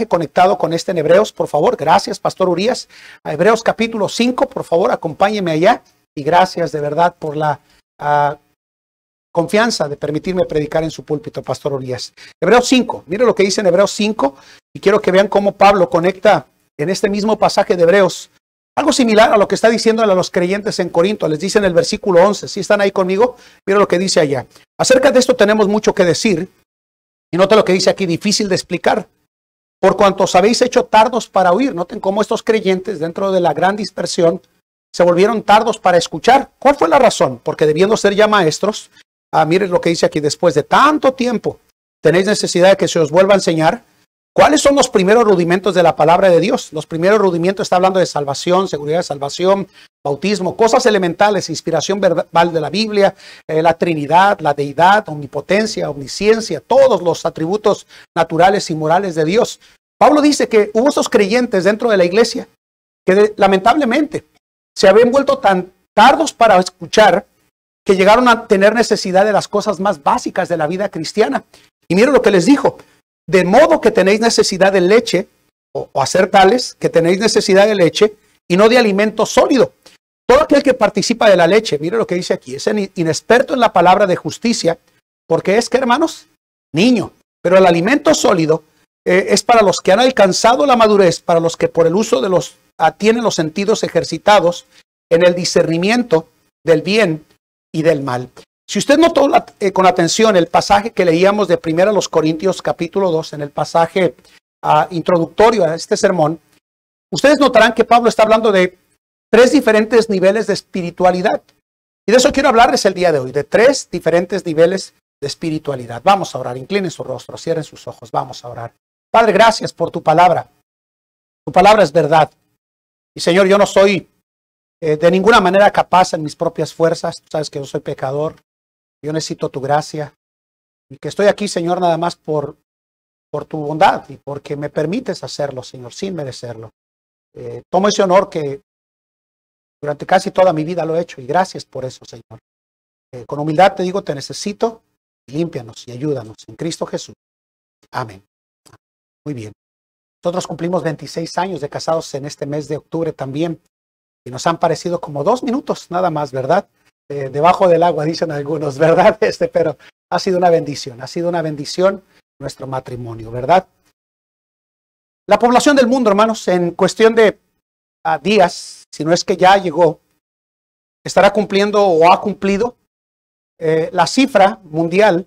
conectado con este en Hebreos, por favor, gracias, Pastor Urias. A Hebreos capítulo 5, por favor, acompáñeme allá. Y gracias de verdad por la confianza de permitirme predicar en su púlpito, Pastor Urias. Hebreos 5, mire lo que dice en Hebreos 5, y quiero que vean cómo Pablo conecta en este mismo pasaje de Hebreos algo similar a lo que está diciendo a los creyentes en Corinto. Les dice en el versículo 11, si están ahí conmigo, mire lo que dice allá. Acerca de esto tenemos mucho que decir, y nota lo que dice aquí, difícil de explicar. Por cuanto os habéis hecho tardos para oír. Noten cómo estos creyentes, dentro de la gran dispersión, se volvieron tardos para escuchar. ¿Cuál fue la razón? Porque debiendo ser ya maestros, miren lo que dice aquí, después de tanto tiempo, tenéis necesidad de que se os vuelva a enseñar. ¿Cuáles son los primeros rudimentos de la palabra de Dios? Los primeros rudimentos está hablando de salvación, seguridad de salvación, bautismo, cosas elementales, inspiración verbal de la Biblia, la Trinidad, la deidad, omnipotencia, omnisciencia, todos los atributos naturales y morales de Dios. Pablo dice que hubo estos creyentes dentro de la iglesia que lamentablemente se habían vuelto tan tardos para escuchar que llegaron a tener necesidad de las cosas más básicas de la vida cristiana. Y miren lo que les dijo. De modo que tenéis necesidad de leche, o hacer tales, que tenéis necesidad de leche y no de alimento sólido. Todo aquel que participa de la leche, mire lo que dice aquí, es inexperto en la palabra de justicia, porque es que, hermanos, niño. Pero el alimento sólido es para los que han alcanzado la madurez, para los que por el uso de tienen los sentidos ejercitados en el discernimiento del bien y del mal. Si usted notó con atención el pasaje que leíamos de 1 Corintios capítulo 2, en el pasaje introductorio a este sermón, ustedes notarán que Pablo está hablando de 3 diferentes niveles de espiritualidad. Y de eso quiero hablarles el día de hoy, de 3 diferentes niveles de espiritualidad. Vamos a orar, inclinen su rostro, cierren sus ojos, vamos a orar. Padre, gracias por tu palabra. Tu palabra es verdad. Y Señor, yo no soy de ninguna manera capaz en mis propias fuerzas. Tú sabes que yo soy pecador. Yo necesito tu gracia. Y que estoy aquí, Señor, nada más por tu bondad y porque me permites hacerlo, Señor, sin merecerlo. Tomo ese honor que durante casi toda mi vida lo he hecho. Y gracias por eso, Señor. Con humildad te digo, te necesito. Y límpianos y ayúdanos. En Cristo Jesús. Amén. Muy bien. Nosotros cumplimos 26 años de casados en este mes de octubre también. Y nos han parecido como 2 minutos nada más, ¿verdad? Debajo del agua, dicen algunos, ¿verdad? Pero ha sido una bendición nuestro matrimonio, ¿verdad? La población del mundo, hermanos, en cuestión de días, si no es que ya llegó, estará cumpliendo o ha cumplido la cifra mundial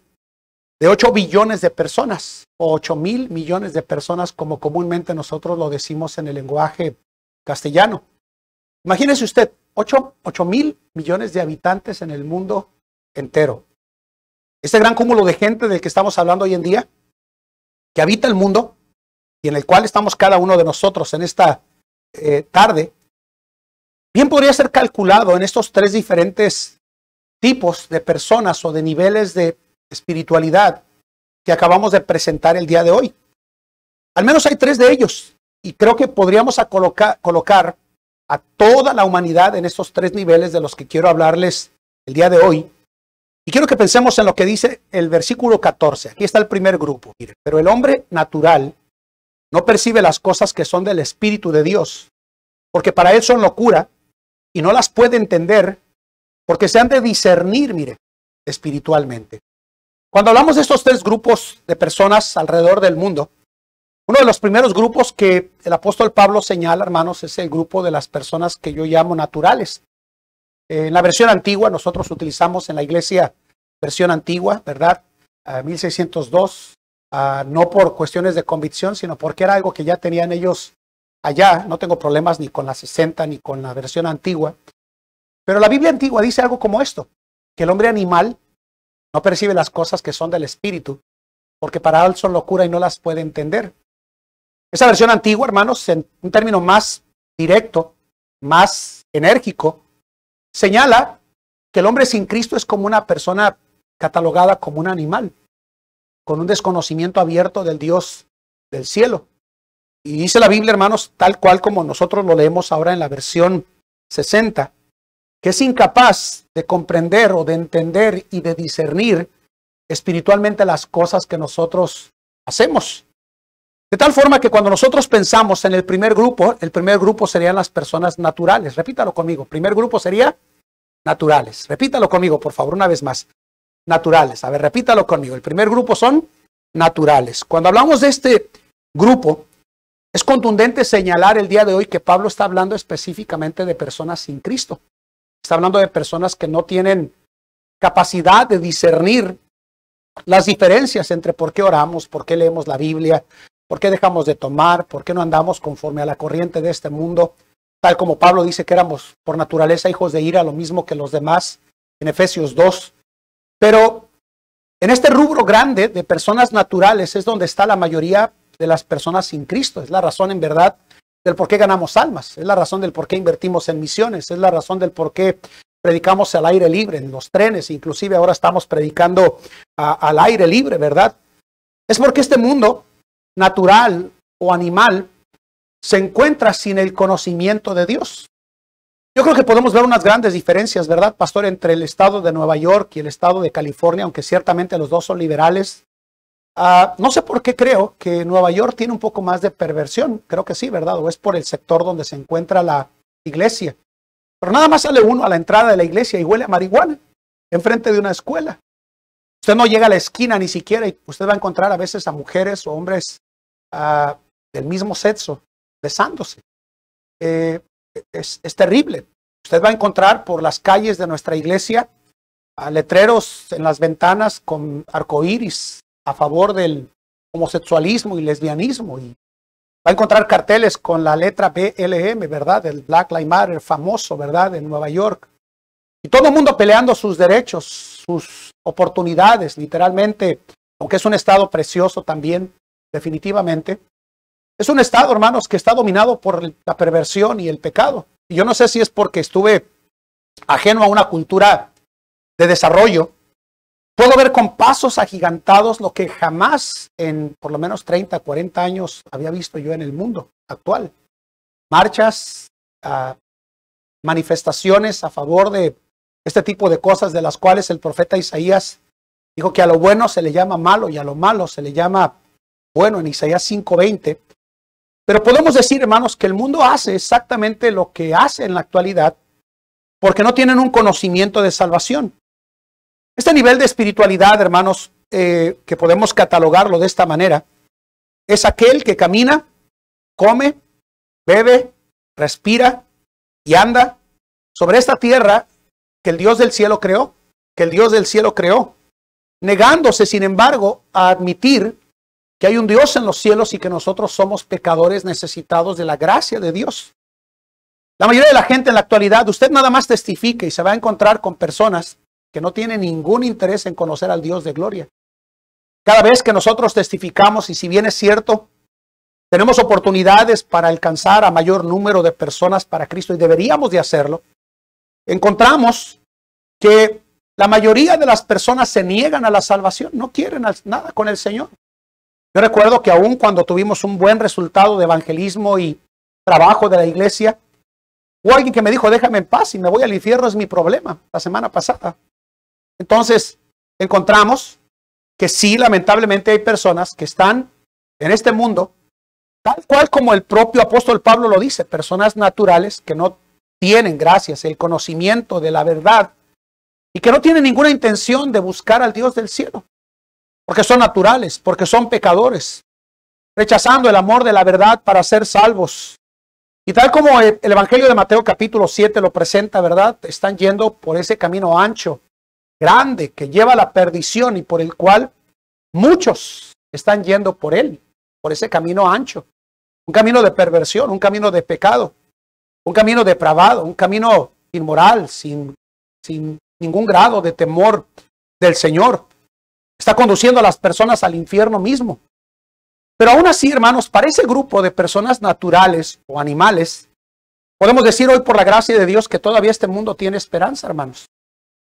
de 8 billones de personas, o 8,000 millones de personas, como comúnmente nosotros lo decimos en el lenguaje castellano. Imagínese usted, 8,000 millones de habitantes en el mundo entero. Este gran cúmulo de gente del que estamos hablando hoy en día, que habita el mundo y en el cual estamos cada uno de nosotros en esta tarde, bien podría ser calculado en estos 3 diferentes tipos de personas o de niveles de espiritualidad que acabamos de presentar el día de hoy. Al menos hay 3 de ellos y creo que podríamos colocar a toda la humanidad en estos 3 niveles de los que quiero hablarles el día de hoy. Y quiero que pensemos en lo que dice el versículo 14. Aquí está el primer grupo. Mire, pero el hombre natural no percibe las cosas que son del Espíritu de Dios, porque para él son locura y no las puede entender, porque se han de discernir, mire, espiritualmente. Cuando hablamos de estos 3 grupos de personas alrededor del mundo, uno de los primeros grupos que el apóstol Pablo señala, hermanos, es el grupo de las personas que yo llamo naturales. En la versión antigua, nosotros utilizamos en la iglesia versión antigua, ¿verdad? 1602, no por cuestiones de convicción, sino porque era algo que ya tenían ellos allá. No tengo problemas ni con la 60 ni con la versión antigua. Pero la Biblia antigua dice algo como esto, que el hombre animal no percibe las cosas que son del Espíritu, porque para él son locura y no las puede entender. Esa versión antigua, hermanos, en un término más directo, más enérgico, señala que el hombre sin Cristo es como una persona catalogada como un animal, con un desconocimiento abierto del Dios del cielo. Y dice la Biblia, hermanos, tal cual como nosotros lo leemos ahora en la versión 60, que es incapaz de comprender o de entender y de discernir espiritualmente las cosas que nosotros hacemos. De tal forma que cuando nosotros pensamos en el primer grupo serían las personas naturales. Repítalo conmigo. Primer grupo sería naturales. Repítalo conmigo, por favor, una vez más. Naturales. A ver, repítalo conmigo. El primer grupo son naturales. Cuando hablamos de este grupo, es contundente señalar el día de hoy que Pablo está hablando específicamente de personas sin Cristo. Está hablando de personas que no tienen capacidad de discernir las diferencias entre por qué oramos, por qué leemos la Biblia, por qué dejamos de tomar, por qué no andamos conforme a la corriente de este mundo, tal como Pablo dice que éramos por naturaleza hijos de ira, lo mismo que los demás en Efesios 2. Pero en este rubro grande de personas naturales es donde está la mayoría de las personas sin Cristo. Es la razón en verdad del por qué ganamos almas, es la razón del por qué invertimos en misiones, es la razón del por qué predicamos al aire libre, en los trenes, inclusive ahora estamos predicando al aire libre, ¿verdad? Es porque este mundo natural o animal se encuentra sin el conocimiento de Dios. Yo creo que podemos ver unas grandes diferencias, ¿verdad, pastor?, entre el estado de Nueva York y el estado de California, aunque ciertamente los dos son liberales. No sé por qué creo que Nueva York tiene un poco más de perversión. Creo que sí, ¿verdad? O es por el sector donde se encuentra la iglesia. Pero nada más sale uno a la entrada de la iglesia y huele a marihuana enfrente de una escuela. Usted no llega a la esquina ni siquiera y usted va a encontrar a veces a mujeres o hombres del mismo sexo besándose. Es terrible. Usted va a encontrar por las calles de nuestra iglesia letreros en las ventanas con arcoíris a favor del homosexualismo y lesbianismo. Y va a encontrar carteles con la letra BLM, ¿verdad? El Black Lives Matter famoso, ¿verdad? En Nueva York. Y todo el mundo peleando sus derechos, sus oportunidades, literalmente, aunque es un estado precioso también, definitivamente. Es un estado, hermanos, que está dominado por la perversión y el pecado. Y yo no sé si es porque estuve ajeno a una cultura de desarrollo. Puedo ver con pasos agigantados lo que jamás en por lo menos 30, 40 años había visto yo en el mundo actual. Marchas, manifestaciones a favor de este tipo de cosas de las cuales el profeta Isaías dijo que a lo bueno se le llama malo y a lo malo se le llama bueno en Isaías 5:20. Pero podemos decir, hermanos, que el mundo hace exactamente lo que hace en la actualidad porque no tienen un conocimiento de salvación. Este nivel de espiritualidad, hermanos, que podemos catalogarlo de esta manera, es aquel que camina, come, bebe, respira y anda sobre esta tierra que el Dios del cielo creó, negándose, sin embargo, a admitir que hay un Dios en los cielos y que nosotros somos pecadores necesitados de la gracia de Dios. La mayoría de la gente en la actualidad, usted nada más testifique y se va a encontrar con personas que no tienen ningún interés en conocer al Dios de gloria. Cada vez que nosotros testificamos, y si bien es cierto, tenemos oportunidades para alcanzar a mayor número de personas para Cristo y deberíamos de hacerlo, encontramos que la mayoría de las personas se niegan a la salvación, no quieren nada con el Señor. Yo recuerdo que aún cuando tuvimos un buen resultado de evangelismo y trabajo de la iglesia, hubo alguien que me dijo, déjame en paz y me voy al infierno, es mi problema, la semana pasada. Entonces, encontramos que sí, lamentablemente hay personas que están en este mundo, tal cual como el propio apóstol Pablo lo dice, personas naturales que no tienen, gracias, el conocimiento de la verdad y que no tienen ninguna intención de buscar al Dios del cielo, porque son naturales, porque son pecadores, rechazando el amor de la verdad para ser salvos. Y tal como el Evangelio de Mateo capítulo 7 lo presenta, ¿verdad? Están yendo por ese camino ancho, grande, que lleva a la perdición y por el cual muchos están yendo por él, por ese camino ancho. Un camino de perversión, un camino de pecado, un camino depravado, un camino inmoral, sin ningún grado de temor del Señor. Está conduciendo a las personas al infierno mismo. Pero aún así, hermanos, para ese grupo de personas naturales o animales, podemos decir hoy por la gracia de Dios que todavía este mundo tiene esperanza, hermanos.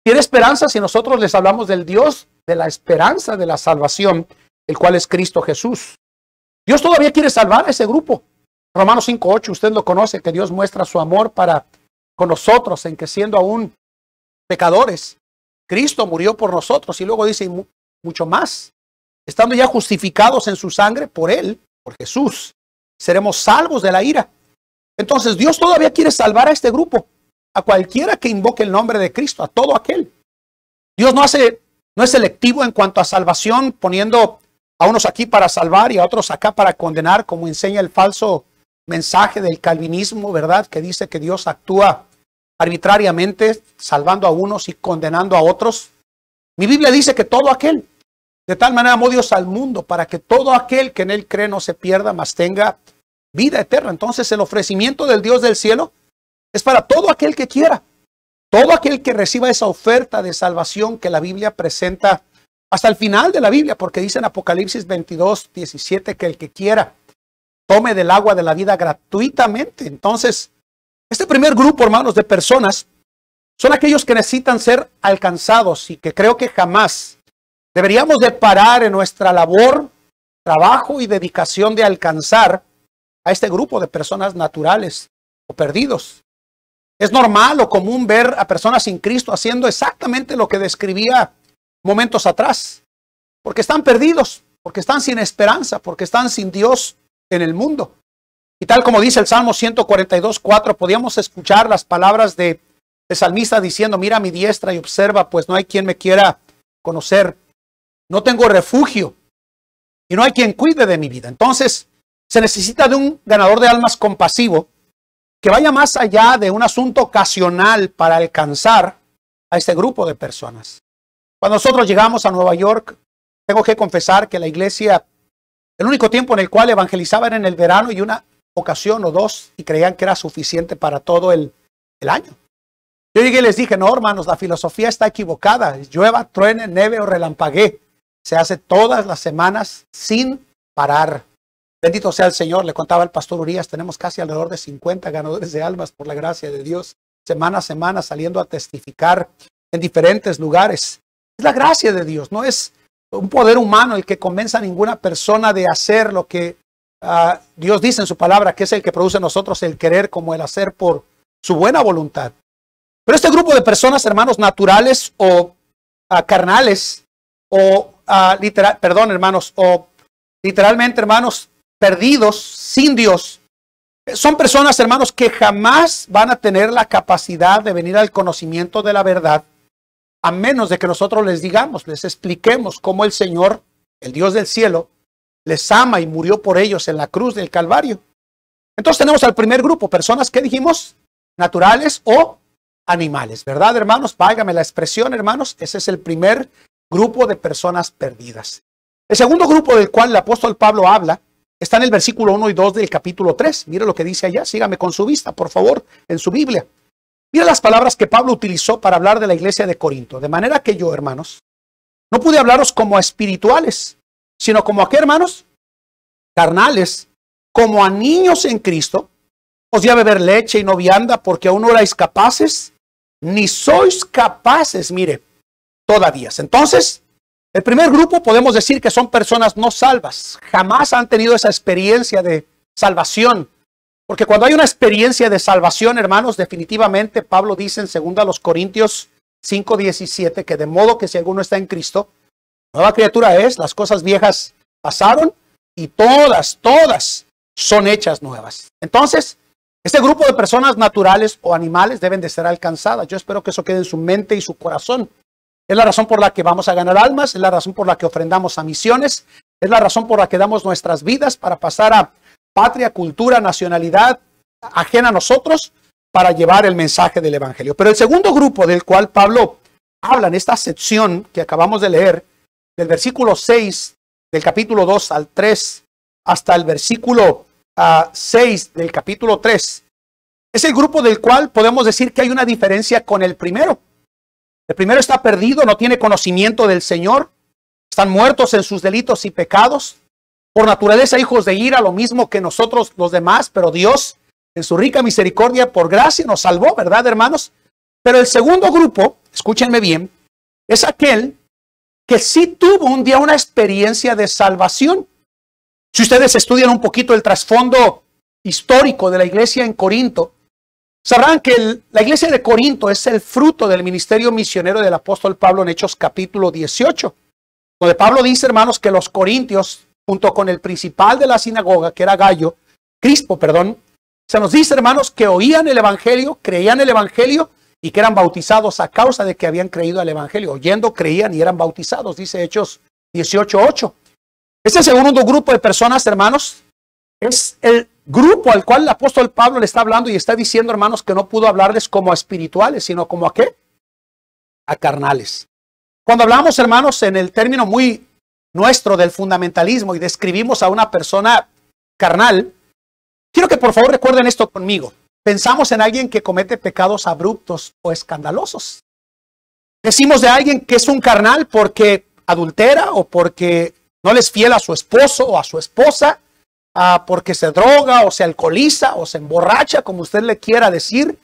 Tiene esperanza si nosotros les hablamos del Dios de la esperanza de la salvación, el cual es Cristo Jesús. Dios todavía quiere salvar a ese grupo. Romanos 5:8, usted lo conoce, que Dios muestra su amor para con nosotros, en que siendo aún pecadores, Cristo murió por nosotros. Y luego dice, mucho más, estando ya justificados en su sangre por Él, por Jesús, seremos salvos de la ira. Entonces Dios todavía quiere salvar a este grupo, a cualquiera que invoque el nombre de Cristo, a todo aquel. Dios no es selectivo en cuanto a salvación, poniendo a unos aquí para salvar y a otros acá para condenar, como enseña el falso mensaje del calvinismo, ¿verdad? Que dice que Dios actúa arbitrariamente, salvando a unos y condenando a otros. Mi Biblia dice que todo aquel, de tal manera amó Dios al mundo, para que todo aquel que en él cree no se pierda, mas tenga vida eterna. Entonces el ofrecimiento del Dios del cielo es para todo aquel que quiera, todo aquel que reciba esa oferta de salvación que la Biblia presenta hasta el final de la Biblia, porque dice en Apocalipsis 22:17 que el que quiera tome del agua de la vida gratuitamente. Entonces, este primer grupo, hermanos, de personas son aquellos que necesitan ser alcanzados y que creo que jamás deberíamos de parar en nuestra labor, trabajo y dedicación de alcanzar a este grupo de personas naturales o perdidos. Es normal o común ver a personas sin Cristo haciendo exactamente lo que describía momentos atrás, porque están perdidos, porque están sin esperanza, porque están sin Dios en el mundo. Y tal como dice el Salmo 142:4, podíamos escuchar las palabras de salmista diciendo: mira a mi diestra y observa, pues no hay quien me quiera conocer. No tengo refugio y no hay quien cuide de mi vida. Entonces, se necesita de un ganador de almas compasivo que vaya más allá de un asunto ocasional para alcanzar a este grupo de personas. Cuando nosotros llegamos a Nueva York, tengo que confesar que la iglesia, el único tiempo en el cual evangelizaba era en el verano y una ocasión o dos, y creían que era suficiente para todo el año. Yo llegué y les dije: no, hermanos, la filosofía está equivocada. Llueva, truene, neve o relampaguee, se hace todas las semanas sin parar. Bendito sea el Señor. Le contaba el pastor Urias, tenemos casi alrededor de 50 ganadores de almas por la gracia de Dios, semana a semana saliendo a testificar en diferentes lugares. Es la gracia de Dios, no es un poder humano el que convenza a ninguna persona de hacer lo que Dios dice en su palabra, que es el que produce en nosotros el querer como el hacer por su buena voluntad. Pero este grupo de personas, hermanos, naturales o carnales, o literalmente, hermanos, perdidos, sin Dios, son personas, hermanos, que jamás van a tener la capacidad de venir al conocimiento de la verdad, a menos de que nosotros les digamos, les expliquemos cómo el Señor, el Dios del cielo, les ama y murió por ellos en la cruz del Calvario. Entonces tenemos al primer grupo, personas que dijimos, naturales o animales, ¿verdad, hermanos? Válgame la expresión, hermanos. Ese es el primer grupo de personas perdidas. El segundo grupo del cual el apóstol Pablo habla está en el versículo 1 y 2 del capítulo 3. Mire lo que dice allá. Sígame con su vista, por favor, en su Biblia. Mira las palabras que Pablo utilizó para hablar de la iglesia de Corinto. De manera que yo, hermanos, no pude hablaros como a espirituales, sino como a qué, hermanos, carnales, como a niños en Cristo. Os di a beber leche y no vianda, porque aún no erais capaces, ni sois capaces, mire, todavía. Entonces, el primer grupo podemos decir que son personas no salvas. Jamás han tenido esa experiencia de salvación. Porque cuando hay una experiencia de salvación, hermanos, definitivamente Pablo dice en 2 Corintios 5:17 que de modo que si alguno está en Cristo, nueva criatura es, las cosas viejas pasaron y todas son hechas nuevas. Entonces, este grupo de personas naturales o animales deben de ser alcanzadas. Yo espero que eso quede en su mente y su corazón. Es la razón por la que vamos a ganar almas, es la razón por la que ofrendamos a misiones, es la razón por la que damos nuestras vidas para pasar a patria, cultura, nacionalidad ajena a nosotros para llevar el mensaje del evangelio. Pero el segundo grupo del cual Pablo habla en esta sección que acabamos de leer, del versículo 6 del capítulo 2 al 3 hasta el versículo 6 del capítulo 3, es el grupo del cual podemos decir que hay una diferencia con el primero. El primero está perdido, no tiene conocimiento del Señor, están muertos en sus delitos y pecados, por naturaleza hijos de ira, lo mismo que nosotros los demás, pero Dios en su rica misericordia por gracia nos salvó, ¿verdad, hermanos? Pero el segundo grupo, escúchenme bien, es aquel que sí tuvo un día una experiencia de salvación. Si ustedes estudian un poquito el trasfondo histórico de la iglesia en Corinto, sabrán que la iglesia de Corinto es el fruto del ministerio misionero del apóstol Pablo en Hechos capítulo 18, donde Pablo dice, hermanos, que los corintios junto con el principal de la sinagoga, que era Crispo, se nos dice, hermanos, que oían el evangelio, creían el evangelio y que eran bautizados a causa de que habían creído al evangelio. Oyendo, creían y eran bautizados, dice Hechos 18:8. Este segundo grupo de personas, hermanos, es el grupo al cual el apóstol Pablo le está hablando y está diciendo, hermanos, que no pudo hablarles como a espirituales, sino como a ¿qué? A carnales. Cuando hablamos, hermanos, en el término muy nuestro del fundamentalismo y describimos a una persona carnal, quiero que por favor recuerden esto conmigo. Pensamos en alguien que comete pecados abruptos o escandalosos. Decimos de alguien que es un carnal porque adultera o porque no le es fiel a su esposo o a su esposa, porque se droga o se alcoholiza o se emborracha, como usted le quiera decir.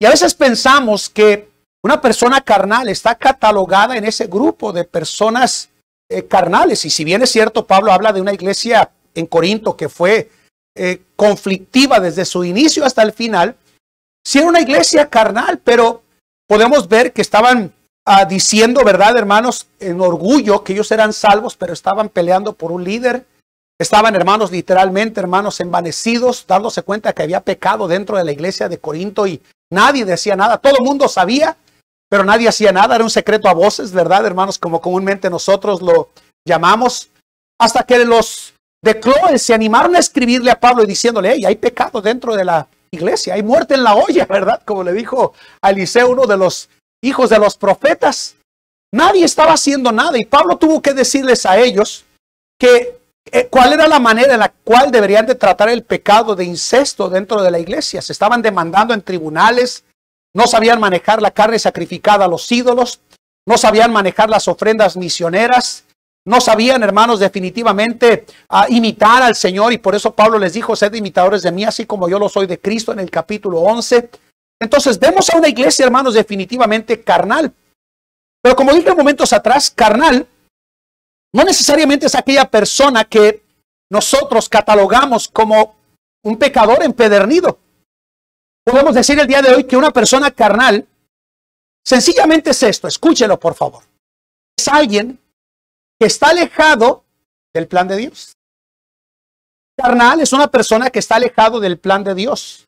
Y a veces pensamos que una persona carnal está catalogada en ese grupo de personas carnales. Y si bien es cierto, Pablo habla de una iglesia en Corinto que fue conflictiva desde su inicio hasta el final, sí era una iglesia carnal, pero podemos ver que estaban diciendo, ¿verdad, hermanos? En orgullo que ellos eran salvos, pero estaban peleando por un líder. Estaban, hermanos, literalmente, hermanos, envanecidos, dándose cuenta que había pecado dentro de la iglesia de Corinto y nadie decía nada. Todo el mundo sabía, pero nadie hacía nada. Era un secreto a voces, ¿verdad, hermanos? Como comúnmente nosotros lo llamamos. Hasta que los de Cloé se animaron a escribirle a Pablo y diciéndole, hey, hay pecado dentro de la iglesia, hay muerte en la olla, ¿verdad? Como le dijo a Eliseo, uno de los hijos de los profetas. Nadie estaba haciendo nada y Pablo tuvo que decirles a ellos que cuál era la manera en la cual deberían de tratar el pecado de incesto dentro de la iglesia. Se estaban demandando en tribunales, no sabían manejar la carne sacrificada a los ídolos, no sabían manejar las ofrendas misioneras, no sabían, hermanos, definitivamente imitar al Señor, y por eso Pablo les dijo, sed imitadores de mí, así como yo lo soy de Cristo, en el capítulo 11. Entonces vemos a una iglesia, hermanos, definitivamente carnal. Pero como dije momentos atrás, carnal no necesariamente es aquella persona que nosotros catalogamos como un pecador empedernido. Podemos decir el día de hoy que una persona carnal sencillamente es esto, escúchelo por favor. Es alguien que está alejado del plan de Dios. Carnal es una persona que está alejado del plan de Dios.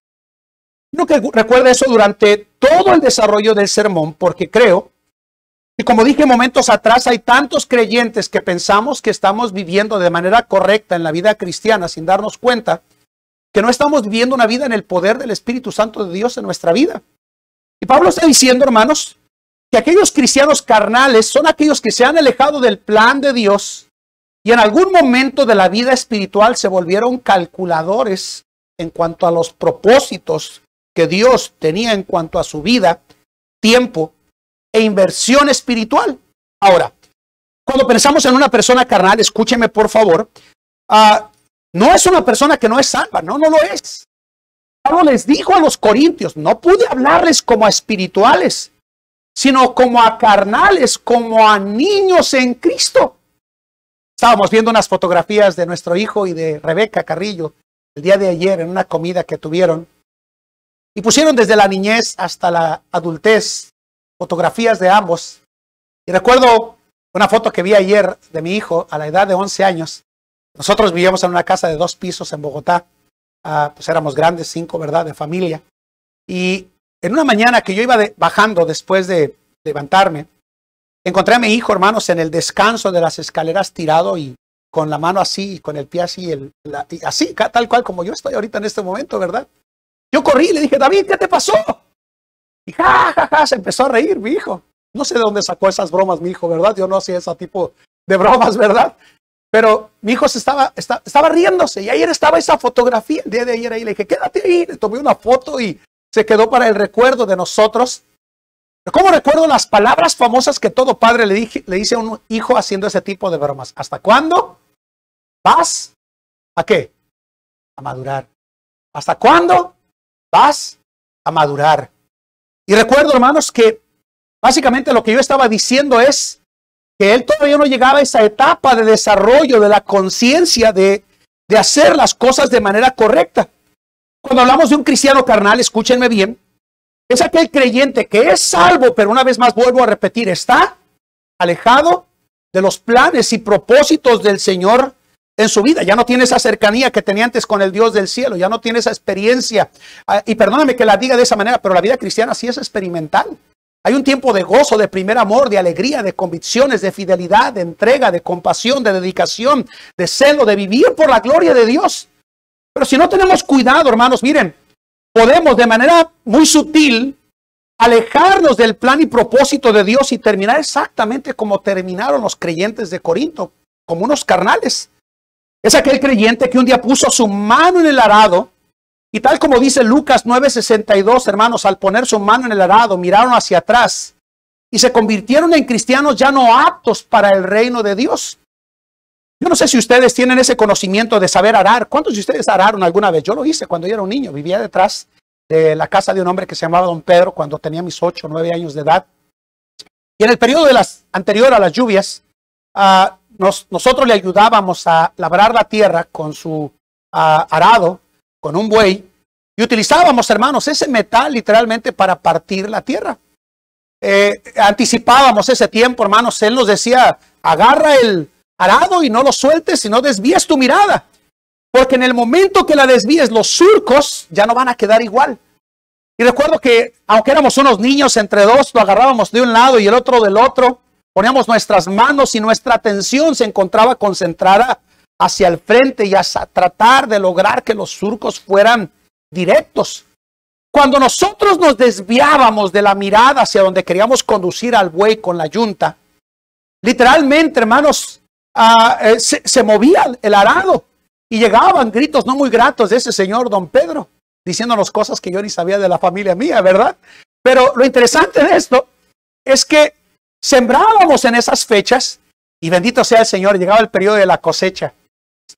Quiero que recuerde eso durante todo el desarrollo del sermón, porque creo y como dije momentos atrás, hay tantos creyentes que pensamos que estamos viviendo de manera correcta en la vida cristiana sin darnos cuenta que no estamos viviendo una vida en el poder del Espíritu Santo de Dios en nuestra vida. Y Pablo está diciendo, hermanos, que aquellos cristianos carnales son aquellos que se han alejado del plan de Dios y en algún momento de la vida espiritual se volvieron calculadores en cuanto a los propósitos que Dios tenía en cuanto a su vida, tiempo e inversión espiritual. Ahora, cuando pensamos en una persona carnal, escúcheme por favor, no es una persona que no es salva, no lo es. Pablo les dijo a los corintios, no pude hablarles como a espirituales, sino como a carnales, como a niños en Cristo. Estábamos viendo unas fotografías de nuestro hijo y de Rebeca Carrillo el día de ayer en una comida que tuvieron y pusieron desde la niñez hasta la adultez fotografías de ambos. Y recuerdo una foto que vi ayer de mi hijo a la edad de 11 años. Nosotros vivíamos en una casa de 2 pisos en Bogotá. Pues éramos grandes, 5, ¿verdad? De familia. Y en una mañana que yo iba bajando después de levantarme, encontré a mi hijo, hermanos, en el descanso de las escaleras tirado y con la mano así, y con el pie así, así, tal cual como yo estoy ahorita en este momento, ¿verdad? Yo corrí y le dije, David, ¿qué te pasó? Y se empezó a reír mi hijo. No sé de dónde sacó esas bromas mi hijo, ¿verdad? Yo no hacía ese tipo de bromas, ¿verdad? Pero mi hijo estaba riéndose y ayer estaba esa fotografía, el día de ayer ahí le dije, quédate ahí, le tomé una foto y se quedó para el recuerdo de nosotros. Pero ¿cómo recuerdo las palabras famosas que todo padre le dice a un hijo haciendo ese tipo de bromas? ¿Hasta cuándo vas a qué? A madurar. ¿Hasta cuándo vas a madurar? Y recuerdo, hermanos, que básicamente lo que yo estaba diciendo es que él todavía no llegaba a esa etapa de desarrollo de la conciencia de hacer las cosas de manera correcta. Cuando hablamos de un cristiano carnal, escúchenme bien, es aquel creyente que es salvo, pero una vez más vuelvo a repetir, está alejado de los planes y propósitos del Señor en su vida. Ya no tiene esa cercanía que tenía antes con el Dios del cielo. Ya no tiene esa experiencia. Y perdóname que la diga de esa manera, pero la vida cristiana sí es experimental. Hay un tiempo de gozo, de primer amor, de alegría, de convicciones, de fidelidad, de entrega, de compasión, de dedicación, de celo, de vivir por la gloria de Dios. Pero si no tenemos cuidado, hermanos, miren, podemos de manera muy sutil alejarnos del plan y propósito de Dios y terminar exactamente como terminaron los creyentes de Corinto, como unos carnales. Es aquel creyente que un día puso su mano en el arado y tal como dice Lucas 9:62, hermanos, al poner su mano en el arado, miraron hacia atrás y se convirtieron en cristianos ya no aptos para el reino de Dios. Yo no sé si ustedes tienen ese conocimiento de saber arar. ¿Cuántos de ustedes araron alguna vez? Yo lo hice cuando yo era un niño. Vivía detrás de la casa de un hombre que se llamaba Don Pedro cuando tenía mis 8 o 9 años de edad. Y en el periodo anterior a las lluvias, nosotros le ayudábamos a labrar la tierra con su arado, con un buey, y utilizábamos, hermanos, ese metal literalmente para partir la tierra. Anticipábamos ese tiempo, hermanos. Él nos decía, agarra el arado y no lo sueltes y no desvíes tu mirada, porque en el momento que la desvíes, los surcos ya no van a quedar igual. Y recuerdo que aunque éramos unos niños, entre dos lo agarrábamos de un lado y el otro del otro, poníamos nuestras manos y nuestra atención se encontraba concentrada hacia el frente y hasta tratar de lograr que los surcos fueran directos. Cuando nosotros nos desviábamos de la mirada hacia donde queríamos conducir al buey con la yunta, literalmente, hermanos, se movía el arado y llegaban gritos no muy gratos de ese señor Don Pedro, diciéndonos cosas que yo ni sabía de la familia mía, ¿verdad? Pero lo interesante de esto es que sembrábamos en esas fechas y bendito sea el Señor, llegaba el periodo de la cosecha.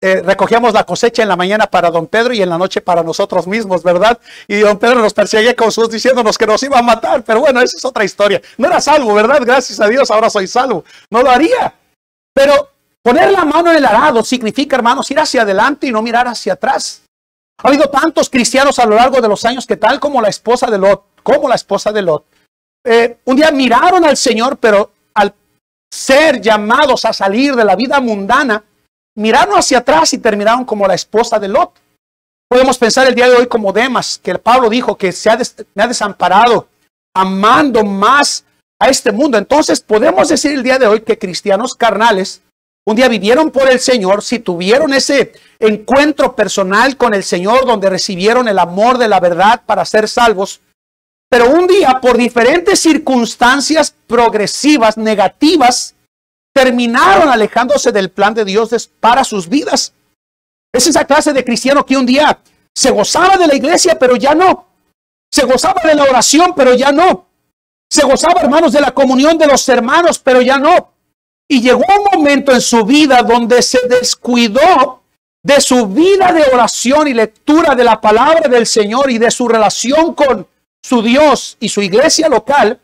Recogíamos la cosecha en la mañana para Don Pedro y en la noche para nosotros mismos, ¿verdad? Y Don Pedro nos perseguía con sus diciéndonos que nos iba a matar, pero bueno, esa es otra historia. No era salvo, ¿verdad? Gracias a Dios, ahora soy salvo. No lo haría. Pero poner la mano en el arado significa, hermanos, ir hacia adelante y no mirar hacia atrás. Ha habido tantos cristianos a lo largo de los años que tal como la esposa de Lot, un día miraron al Señor, pero al ser llamados a salir de la vida mundana, miraron hacia atrás y terminaron como la esposa de Lot. Podemos pensar el día de hoy como Demas, que Pablo dijo que me ha desamparado, amando más a este mundo. Entonces podemos decir el día de hoy que cristianos carnales un día vivieron por el Señor, si tuvieron ese encuentro personal con el Señor donde recibieron el amor de la verdad para ser salvos, pero un día por diferentes circunstancias progresivas, negativas, terminaron alejándose del plan de Dios para sus vidas. Es esa clase de cristiano que un día se gozaba de la iglesia, pero ya no. Se gozaba de la oración, pero ya no. Se gozaba, hermanos, de la comunión de los hermanos, pero ya no. Y llegó un momento en su vida donde se descuidó de su vida de oración y lectura de la palabra del Señor y de su relación con su Dios y su iglesia local,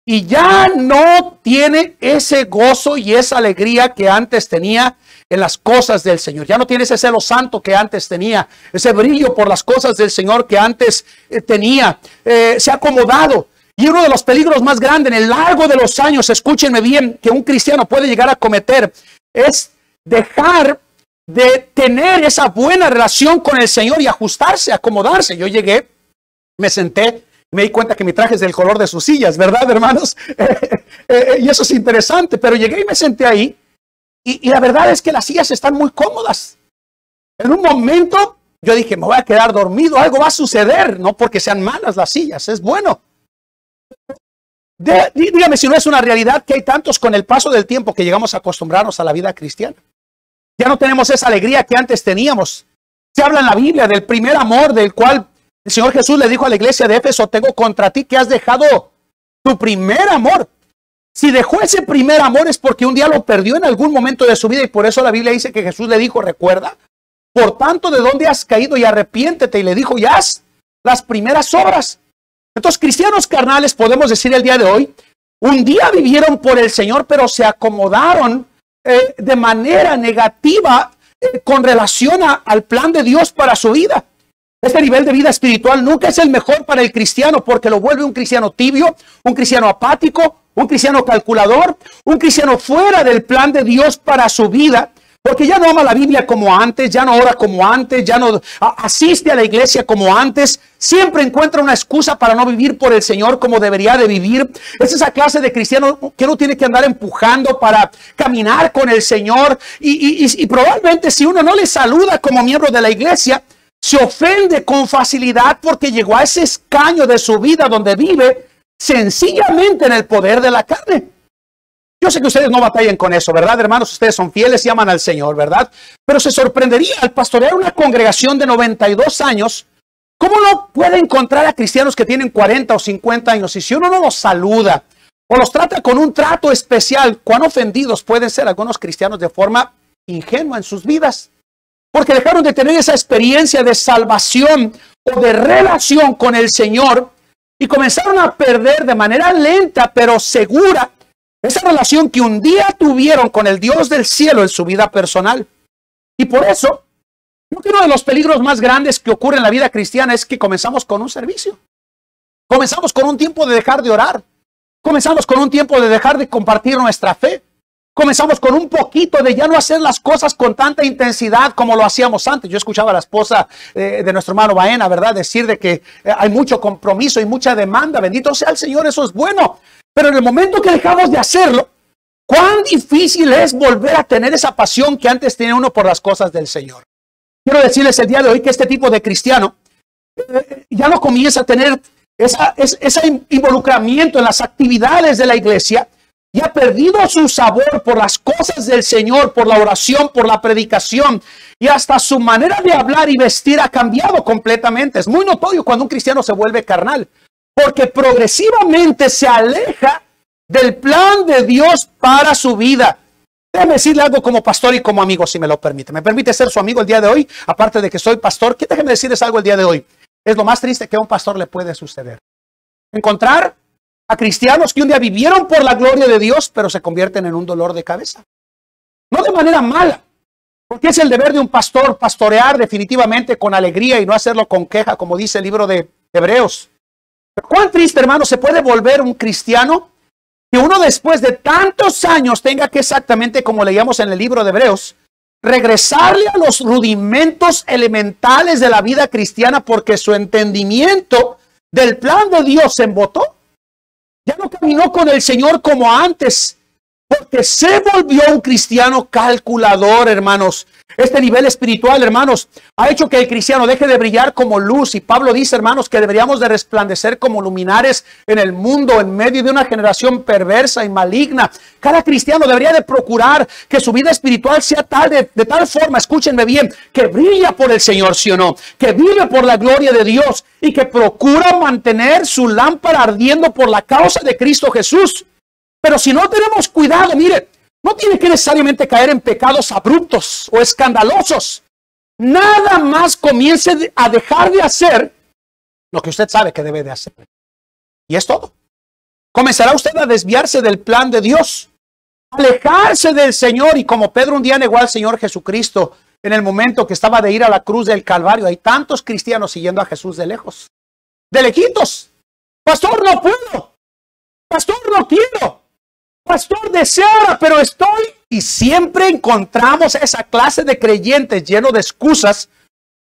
y ya no tiene ese gozo y esa alegría que antes tenía en las cosas del Señor. Ya no tiene ese celo santo que antes tenía, ese brillo por las cosas del Señor que antes tenía. Se ha acomodado. Y uno de los peligros más grandes en el largo de los años, escúchenme bien, que un cristiano puede llegar a cometer, es dejar de tener esa buena relación con el Señor y ajustarse, acomodarse. Yo llegué, me senté, me di cuenta que mi traje es del color de sus sillas, ¿verdad, hermanos? Y eso es interesante, pero llegué y me senté ahí, y la verdad es que las sillas están muy cómodas. En un momento, yo dije, me voy a quedar dormido, algo va a suceder, no porque sean malas las sillas, es bueno. Dígame si no es una realidad que hay tantos con el paso del tiempo que llegamos a acostumbrarnos a la vida cristiana. Ya no tenemos esa alegría que antes teníamos. Se habla en la Biblia del primer amor del cual el Señor Jesús le dijo a la iglesia de Éfeso, tengo contra ti que has dejado tu primer amor. Si dejó ese primer amor es porque un día lo perdió en algún momento de su vida y por eso la Biblia dice que Jesús le dijo, recuerda, por tanto, ¿de dónde has caído? Y arrepiéntete. Y le dijo, ya haz las primeras obras. Entonces, cristianos carnales, podemos decir el día de hoy, un día vivieron por el Señor, pero se acomodaron de manera negativa con relación al plan de Dios para su vida. Este nivel de vida espiritual nunca es el mejor para el cristiano porque lo vuelve un cristiano tibio, un cristiano apático, un cristiano calculador, un cristiano fuera del plan de Dios para su vida. Porque ya no ama la Biblia como antes, ya no ora como antes, ya no asiste a la iglesia como antes. Siempre encuentra una excusa para no vivir por el Señor como debería de vivir. Es esa clase de cristiano que uno tiene que andar empujando para caminar con el Señor. Y probablemente si uno no le saluda como miembro de la iglesia, se ofende con facilidad porque llegó a ese escaño de su vida donde vive sencillamente en el poder de la carne. Yo sé que ustedes no batallan con eso, ¿verdad, hermanos? Ustedes son fieles y aman al Señor, ¿verdad? Pero se sorprendería al pastorear una congregación de 92 años, ¿cómo no puede encontrar a cristianos que tienen 40 o 50 años? Y si uno no los saluda o los trata con un trato especial, ¿cuán ofendidos pueden ser algunos cristianos de forma ingenua en sus vidas? Porque dejaron de tener esa experiencia de salvación o de relación con el Señor y comenzaron a perder de manera lenta pero segura esa relación que un día tuvieron con el Dios del cielo en su vida personal. Y por eso, creo que uno de los peligros más grandes que ocurre en la vida cristiana es que comenzamos con un servicio. Comenzamos con un tiempo de dejar de orar. Comenzamos con un tiempo de dejar de compartir nuestra fe. Comenzamos con un poquito de ya no hacer las cosas con tanta intensidad como lo hacíamos antes. Yo escuchaba a la esposa de nuestro hermano Baena, ¿verdad? Decir de que hay mucho compromiso y mucha demanda. Bendito sea el Señor, eso es bueno. Pero en el momento que dejamos de hacerlo, cuán difícil es volver a tener esa pasión que antes tenía uno por las cosas del Señor. Quiero decirles el día de hoy que este tipo de cristiano ya no comienza a tener ese involucramiento en las actividades de la iglesia y ha perdido su sabor por las cosas del Señor, por la oración, por la predicación, y hasta su manera de hablar y vestir ha cambiado completamente. Es muy notorio cuando un cristiano se vuelve carnal, porque progresivamente se aleja del plan de Dios para su vida. Déjame decirle algo como pastor y como amigo, si me lo permite. ¿Me permite ser su amigo el día de hoy? Aparte de que soy pastor, déjeme decirles algo el día de hoy. Es lo más triste que a un pastor le puede suceder. Encontrar a cristianos que un día vivieron por la gloria de Dios, pero se convierten en un dolor de cabeza. No de manera mala, porque es el deber de un pastor pastorear definitivamente con alegría y no hacerlo con queja, como dice el libro de Hebreos. Pero cuán triste, hermano, se puede volver un cristiano que uno después de tantos años tenga que, exactamente como leíamos en el libro de Hebreos, regresarle a los rudimentos elementales de la vida cristiana porque su entendimiento del plan de Dios se embotó. Ya no caminó con el Señor como antes, porque se volvió un cristiano calculador, hermanos. Este nivel espiritual, hermanos, ha hecho que el cristiano deje de brillar como luz. Y Pablo dice, hermanos, que deberíamos de resplandecer como luminares en el mundo, en medio de una generación perversa y maligna. Cada cristiano debería de procurar que su vida espiritual sea tal de tal forma, escúchenme bien, que brilla por el Señor, ¿sí o no? Que vive por la gloria de Dios y que procura mantener su lámpara ardiendo por la causa de Cristo Jesús. Pero si no tenemos cuidado, mire, no tiene que necesariamente caer en pecados abruptos o escandalosos. Nada más comience a dejar de hacer lo que usted sabe que debe de hacer. Y es todo. Comenzará usted a desviarse del plan de Dios, alejarse del Señor. Y como Pedro un día negó al Señor Jesucristo en el momento que estaba de ir a la cruz del Calvario, hay tantos cristianos siguiendo a Jesús de lejos, de lejitos. Pastor, no puedo. Pastor, no quiero. Pastor, desea, pero estoy. Y siempre encontramos esa clase de creyentes llenos de excusas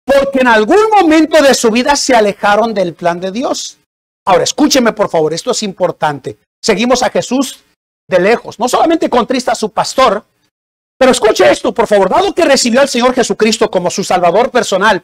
porque en algún momento de su vida se alejaron del plan de Dios. Ahora, escúcheme por favor, esto es importante. Seguimos a Jesús de lejos. No solamente contrista a su pastor, pero escuche esto, por favor. Dado que recibió al Señor Jesucristo como su Salvador personal,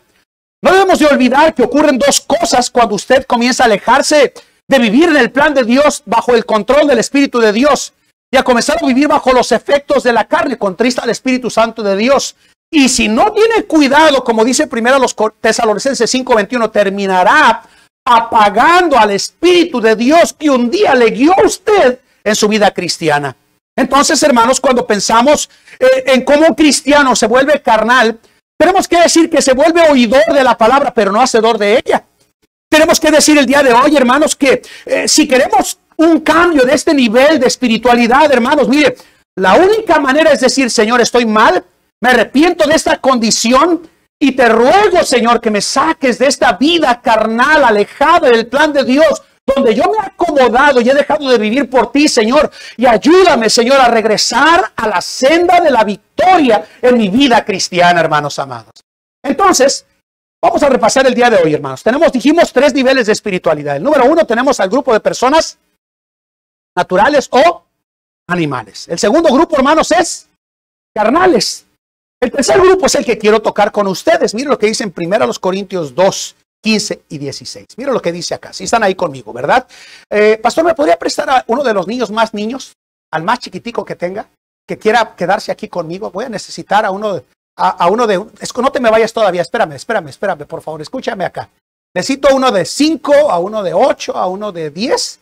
no debemos de olvidar que ocurren dos cosas cuando usted comienza a alejarse de vivir en el plan de Dios bajo el control del Espíritu de Dios y a comenzar a vivir bajo los efectos de la carne, contrista al Espíritu Santo de Dios. Y si no tiene cuidado, como dice primero los Tesalonicenses 5:21, terminará apagando al Espíritu de Dios que un día le guió a usted en su vida cristiana. Entonces, hermanos, cuando pensamos en cómo un cristiano se vuelve carnal, tenemos que decir que se vuelve oidor de la palabra, pero no hacedor de ella. Tenemos que decir el día de hoy, hermanos, que si queremos un cambio de este nivel de espiritualidad, hermanos, mire, la única manera es decir, Señor, estoy mal, me arrepiento de esta condición y te ruego, Señor, que me saques de esta vida carnal, alejada del plan de Dios, donde yo me he acomodado y he dejado de vivir por ti, Señor. Y ayúdame, Señor, a regresar a la senda de la victoria en mi vida cristiana, hermanos amados. Entonces, vamos a repasar el día de hoy, hermanos. Dijimos 3 niveles de espiritualidad. El número 1, tenemos al grupo de personas naturales o animales. El segundo grupo, hermanos, es carnales. El tercer grupo es el que quiero tocar con ustedes. Miren lo que dice en 1 Corintios 2, 15 y 16. Miren lo que dice acá. Si están ahí conmigo, ¿verdad? Pastor, ¿me podría prestar a uno de los niños, al más chiquitico que tenga, que quiera quedarse aquí conmigo? Voy a necesitar a uno de... no te me vayas todavía, espérame, por favor, escúchame acá. Necesito uno de 5, a uno de 8, a uno de 10.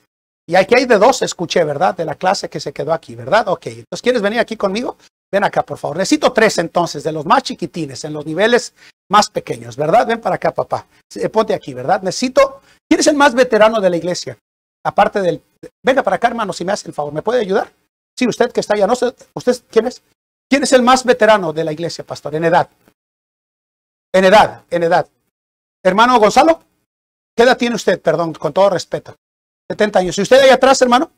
Y aquí hay de 2, escuché, ¿verdad? De la clase que se quedó aquí, ¿verdad? Ok, entonces, ¿quieres venir aquí conmigo? Ven acá, por favor. Necesito 3 entonces, de los más chiquitines, en los niveles más pequeños, ¿verdad? Ven para acá, papá. Ponte aquí, ¿verdad? ¿Quién es el más veterano de la iglesia? Aparte del... Venga para acá, hermano, si me hace el favor. ¿Me puede ayudar? Sí, usted que está allá. No sé, ¿usted quién es? ¿Quién es el más veterano de la iglesia, pastor? En edad. En edad. Hermano Gonzalo, ¿qué edad tiene usted? Perdón, con todo respeto. 70 años. ¿Y usted allá atrás, hermano?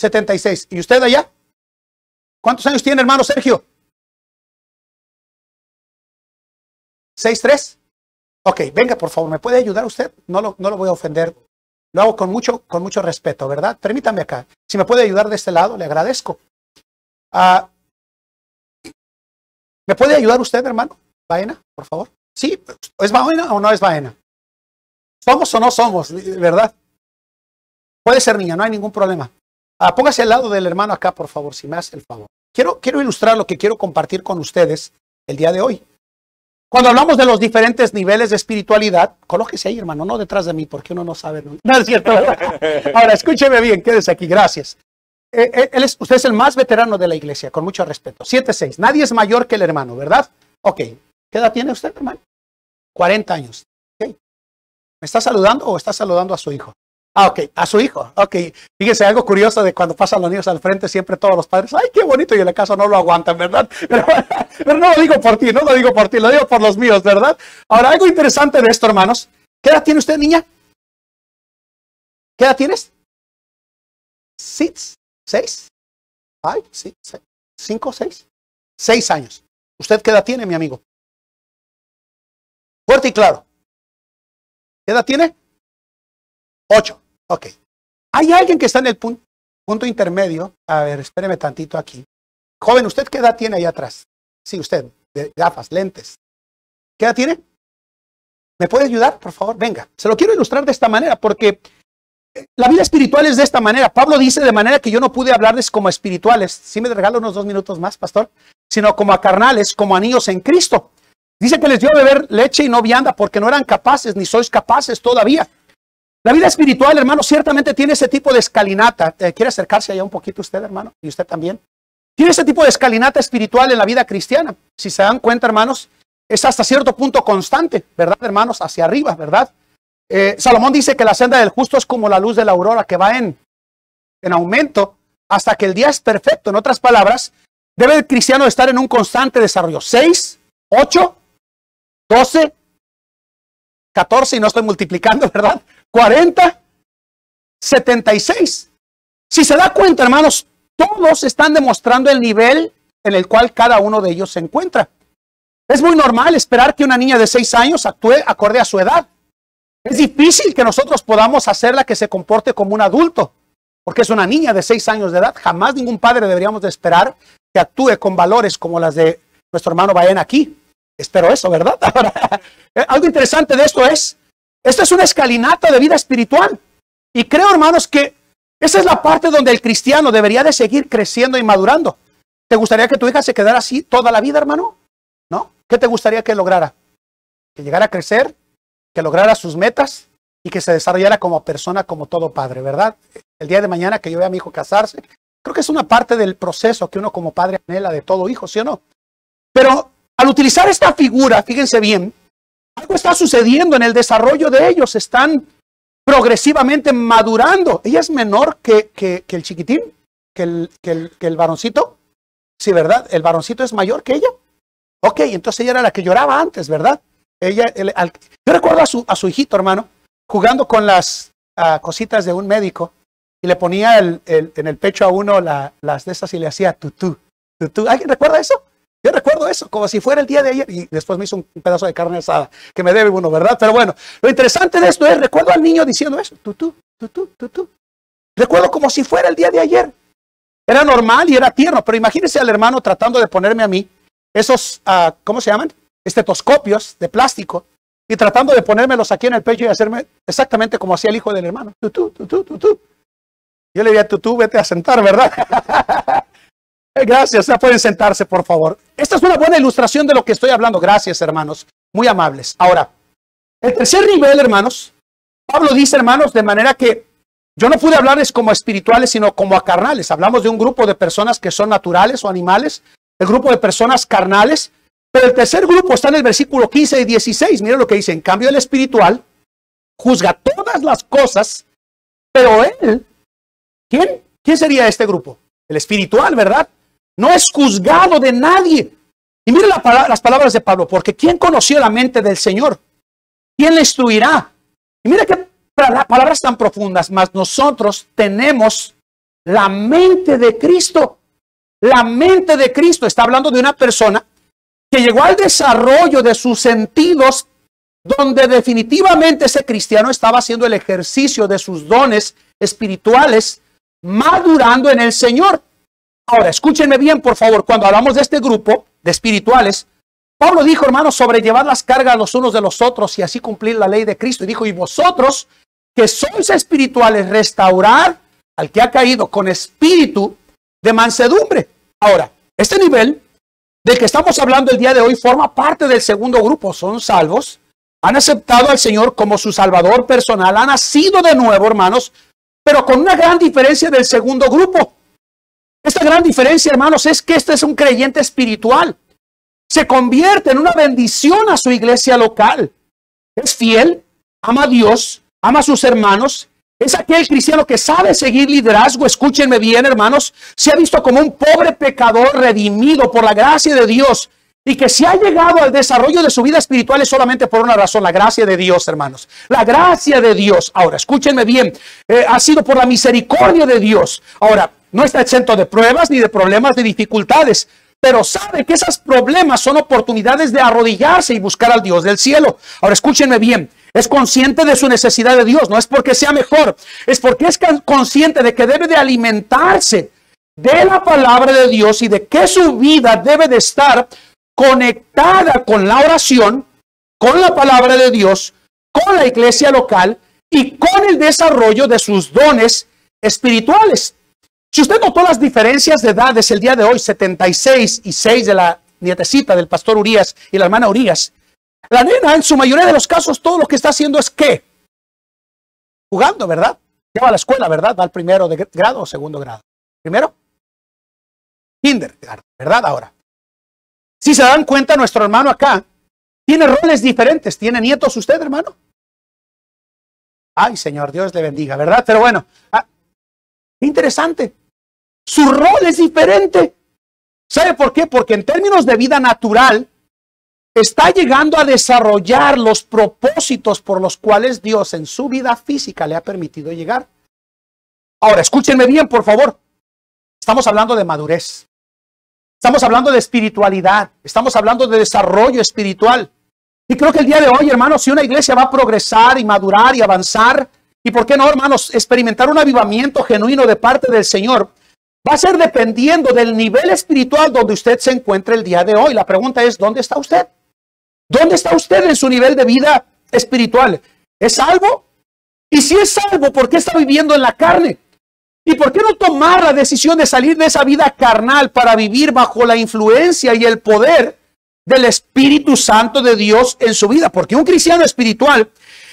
76. ¿Y usted allá? ¿Cuántos años tiene, hermano Sergio? 6'3". Ok, venga, por favor, ¿me puede ayudar usted? No lo voy a ofender. Lo hago con mucho respeto, ¿verdad? Permítame acá. Si me puede ayudar de este lado, le agradezco. ¿Me puede ayudar usted, hermano? ¿Baena, por favor? ¿Sí? ¿Es Baena o no es Baena? ¿Somos o no somos, verdad? Puede ser niña, no hay ningún problema. Póngase al lado del hermano acá, por favor, si me hace el favor. Quiero ilustrar lo que quiero compartir con ustedes el día de hoy. Cuando hablamos de los diferentes niveles de espiritualidad, colóquese ahí, hermano, no detrás de mí, porque uno no sabe. No es cierto. Ahora, escúcheme bien, quédese aquí, gracias. Usted es el más veterano de la iglesia, con mucho respeto. 7'6". Nadie es mayor que el hermano, ¿verdad? Ok. ¿Qué edad tiene usted, hermano? 40 años. Okay. ¿Me está saludando o está saludando a su hijo? Ok, a su hijo. Ok. Fíjese, algo curioso de cuando pasan los niños al frente, siempre todos los padres, ay, qué bonito, y en la casa no lo aguantan, ¿verdad? Pero no lo digo por ti, lo digo por los míos, ¿verdad? Ahora, algo interesante de esto, hermanos. ¿Qué edad tiene usted, niña? ¿Qué edad tienes? 6, 5, 6. 6 años. ¿Usted qué edad tiene, mi amigo? Fuerte y claro. ¿Qué edad tiene? 8. Ok. Hay alguien que está en el punto intermedio. A ver, espéreme tantito aquí. Joven, ¿usted qué edad tiene ahí atrás? Sí, usted, de gafas, lentes. ¿Qué edad tiene? ¿Me puede ayudar, por favor? Venga, se lo quiero ilustrar de esta manera porque la vida espiritual es de esta manera. Pablo dice de manera que yo no pude hablarles como espirituales. ¿Sí me regala unos 2 minutos más, pastor? Sino como a carnales, como a niños en Cristo. Dice que les dio a beber leche y no vianda porque no eran capaces, ni sois capaces todavía. La vida espiritual, hermano, ciertamente tiene ese tipo de escalinata. ¿Quiere acercarse allá un poquito usted, hermano? ¿Y usted también? Tiene ese tipo de escalinata espiritual en la vida cristiana. Si se dan cuenta, hermanos, es hasta cierto punto constante, ¿verdad, hermanos? Hacia arriba, ¿verdad? Salomón dice que la senda del justo es como la luz de la aurora que va en aumento hasta que el día es perfecto. En otras palabras, debe el cristiano estar en un constante desarrollo. 6, 8, 12, 14, y no estoy multiplicando, ¿verdad? 40, 76. Si se da cuenta, hermanos, todos están demostrando el nivel en el cual cada uno de ellos se encuentra. Es muy normal esperar que una niña de 6 años actúe acorde a su edad. Es difícil que nosotros podamos hacerla que se comporte como un adulto, porque es una niña de 6 años de edad. Jamás ningún padre deberíamos de esperar que actúe con valores como las de nuestro hermano Baena aquí. Espero eso, ¿verdad? Ahora, algo interesante de esto es una escalinata de vida espiritual. Y creo, hermanos, que esa es la parte donde el cristiano debería de seguir creciendo y madurando. ¿Te gustaría que tu hija se quedara así toda la vida, hermano? ¿No? ¿Qué te gustaría que lograra? Que llegara a crecer, que lograra sus metas y que se desarrollara como persona, como todo padre, ¿verdad? El día de mañana que yo vea a mi hijo casarse, creo que es una parte del proceso que uno como padre anhela de todo hijo, ¿sí o no? Pero al utilizar esta figura, fíjense bien, algo está sucediendo en el desarrollo de ellos. Están progresivamente madurando. Ella es menor que el chiquitín, que el varoncito. Sí, ¿verdad? El varoncito es mayor que ella. Ok, entonces ella era la que lloraba antes, ¿verdad? Yo recuerdo a su hijito, hermano. jugando con las cositas de un médico y le ponía en el pecho a uno las de esas y le hacía tutú, tutú. ¿Alguien recuerda eso? Yo recuerdo eso, como si fuera el día de ayer. Y después me hizo un pedazo de carne asada, que me debe uno, ¿verdad? Pero bueno, lo interesante de esto es, recuerdo al niño diciendo eso, tutú, tutú, tutú. Recuerdo como si fuera el día de ayer. Era normal y era tierno, pero imagínense al hermano tratando de ponerme a mí esos, ¿cómo se llaman? Estetoscopios de plástico y tratando de ponérmelos aquí en el pecho y hacerme exactamente como hacía el hijo del hermano. Tutú, tutú, tutú. Yo le diría, tutú, vete a sentar, ¿verdad? Gracias, ya pueden sentarse, por favor. Esta es una buena ilustración de lo que estoy hablando. Gracias, hermanos, muy amables. Ahora, el tercer nivel, hermanos, Pablo dice, hermanos, de manera que yo no pude hablarles como espirituales, sino como a carnales. Hablamos de un grupo de personas que son naturales o animales, el grupo de personas carnales, pero el tercer grupo está en el versículo 15 y 16. Miren lo que dice, en cambio el espiritual juzga todas las cosas, pero él, ¿quién sería este grupo? El espiritual, ¿verdad? No es juzgado de nadie. Y miren las palabras de Pablo, porque ¿quién conoció la mente del Señor? ¿Quién le instruirá? Y mira qué palabras tan profundas, mas nosotros tenemos la mente de Cristo. La mente de Cristo. Está hablando de una persona que llegó al desarrollo de sus sentidos, donde definitivamente ese cristiano estaba haciendo el ejercicio de sus dones espirituales, madurando en el Señor. Ahora, escúchenme bien, por favor, cuando hablamos de este grupo de espirituales, Pablo dijo, hermanos, sobrellevar las cargas los unos de los otros y así cumplir la ley de Cristo. Y dijo, y vosotros que sois espirituales, restaurar al que ha caído con espíritu de mansedumbre. Ahora, este nivel del que estamos hablando el día de hoy forma parte del segundo grupo. Son salvos, han aceptado al Señor como su Salvador personal, han nacido de nuevo, hermanos, pero con una gran diferencia del segundo grupo. Esta gran diferencia, hermanos, es que este es un creyente espiritual. Se convierte en una bendición a su iglesia local. Es fiel, ama a Dios, ama a sus hermanos. Es aquel cristiano que sabe seguir liderazgo. Escúchenme bien, hermanos. Se ha visto como un pobre pecador redimido por la gracia de Dios. Y que si ha llegado al desarrollo de su vida espiritual es solamente por una razón, la gracia de Dios, hermanos. La gracia de Dios. Ahora, escúchenme bien. Ha sido por la misericordia de Dios. Ahora, no está exento de pruebas, ni de problemas, ni dificultades. Pero sabe que esos problemas son oportunidades de arrodillarse y buscar al Dios del cielo. Ahora, escúchenme bien. Es consciente de su necesidad de Dios. No es porque sea mejor. Es porque es consciente de que debe de alimentarse de la palabra de Dios y de que su vida debe de estar conectada con la oración, con la palabra de Dios, con la iglesia local y con el desarrollo de sus dones espirituales. Si usted notó las diferencias de edades el día de hoy, 76 y 6 de la nietecita del pastor Urias y la hermana Urias, la nena en su mayoría de los casos todo lo que está haciendo es ¿qué? Jugando, ¿verdad? Ya va a la escuela, ¿verdad? Va al primero de grado o segundo grado. ¿Primero? Kindergarten, ¿verdad? Ahora. Si se dan cuenta, nuestro hermano acá tiene roles diferentes. ¿Tiene nietos usted, hermano? Ay, Señor, Dios le bendiga, ¿verdad? Pero bueno, interesante. Su rol es diferente. ¿Sabe por qué? Porque en términos de vida natural, está llegando a desarrollar los propósitos por los cuales Dios en su vida física le ha permitido llegar. Ahora, escúchenme bien, por favor. Estamos hablando de madurez. Estamos hablando de espiritualidad. Estamos hablando de desarrollo espiritual. Y creo que el día de hoy, hermanos, si una iglesia va a progresar y madurar y avanzar, y por qué no, hermanos, experimentar un avivamiento genuino de parte del Señor, va a ser dependiendo del nivel espiritual donde usted se encuentre el día de hoy. La pregunta es, ¿dónde está usted? ¿Dónde está usted en su nivel de vida espiritual? ¿Es salvo? Y si es salvo, ¿por qué está viviendo en la carne? ¿Y por qué no tomar la decisión de salir de esa vida carnal para vivir bajo la influencia y el poder del Espíritu Santo de Dios en su vida? Porque un cristiano espiritual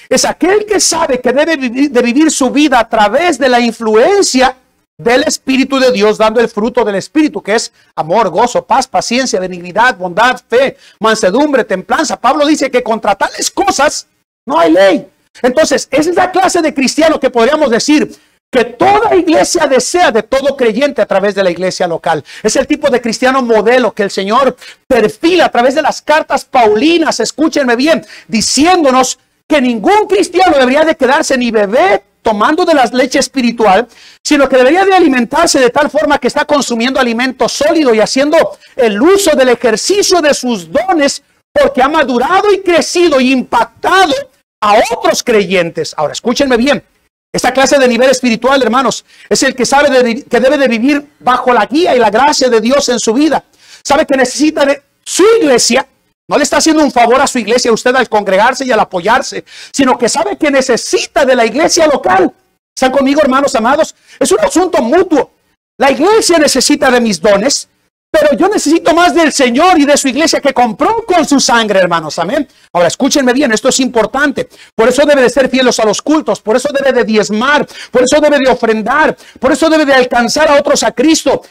es aquel que sabe que debe vivir su vida a través de la influencia del Espíritu de Dios, dando el fruto del Espíritu, que es amor, gozo, paz, paciencia, benignidad, bondad, fe, mansedumbre, templanza. Pablo dice que contra tales cosas no hay ley. Entonces, esa es la clase de cristiano que podríamos decir que toda iglesia desea de todo creyente a través de la iglesia local. Es el tipo de cristiano modelo que el Señor perfila a través de las cartas paulinas, escúchenme bien, diciéndonos que ningún cristiano debería de quedarse ni bebé tomando de la leche espiritual, sino que debería de alimentarse de tal forma que está consumiendo alimento sólido y haciendo el uso del ejercicio de sus dones, porque ha madurado y crecido y impactado a otros creyentes. Ahora, escúchenme bien. Esta clase de nivel espiritual, hermanos, es el que sabe que debe de vivir bajo la guía y la gracia de Dios en su vida. Sabe que necesita de su iglesia. No le está haciendo un favor a su iglesia a usted al congregarse y al apoyarse, sino que sabe que necesita de la iglesia local. ¿Están conmigo, hermanos amados? Es un asunto mutuo. La iglesia necesita de mis dones, pero yo necesito más del Señor y de su iglesia que compró con su sangre, hermanos. Amén. Ahora, escúchenme bien, esto es importante. Por eso debe de ser fieles a los cultos, por eso debe de diezmar, por eso debe de ofrendar, por eso debe de alcanzar a otros a Cristo.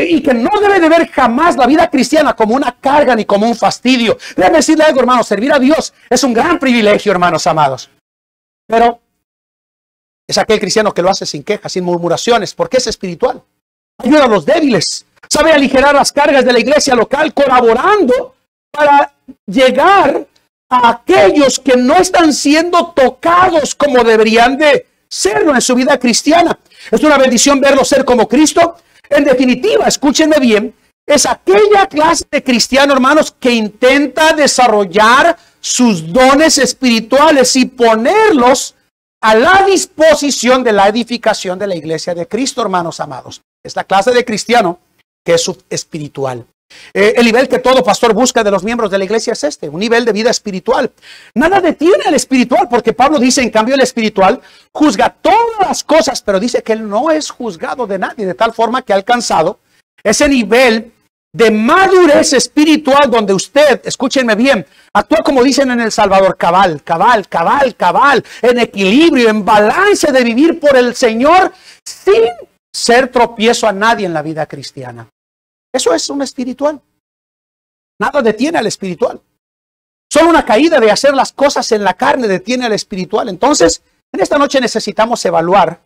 Y que no debe de ver jamás la vida cristiana como una carga ni como un fastidio. Déjenme decirle algo, hermanos, servir a Dios es un gran privilegio, hermanos amados. Pero es aquel cristiano que lo hace sin quejas, sin murmuraciones, porque es espiritual. Ayuda a los débiles. Sabe aligerar las cargas de la iglesia local, colaborando para llegar a aquellos que no están siendo tocados como deberían de serlo en su vida cristiana. Es una bendición verlos ser como Cristo. En definitiva, escúchenme bien, es aquella clase de cristiano, hermanos, que intenta desarrollar sus dones espirituales y ponerlos a la disposición de la edificación de la iglesia de Cristo, hermanos amados. Es la clase de cristiano que es espiritual. El nivel que todo pastor busca de los miembros de la iglesia es este, un nivel de vida espiritual. Nada detiene al espiritual, porque Pablo dice, en cambio, el espiritual juzga todas las cosas, pero dice que él no es juzgado de nadie, de tal forma que ha alcanzado ese nivel de madurez espiritual donde usted, escúchenme bien, actúa como dicen en El Salvador, cabal, en equilibrio, en balance de vivir por el Señor sin ser tropiezo a nadie en la vida cristiana. Eso es un espiritual. Nada detiene al espiritual. Solo una caída de hacer las cosas en la carne detiene al espiritual. Entonces, en esta noche necesitamos evaluar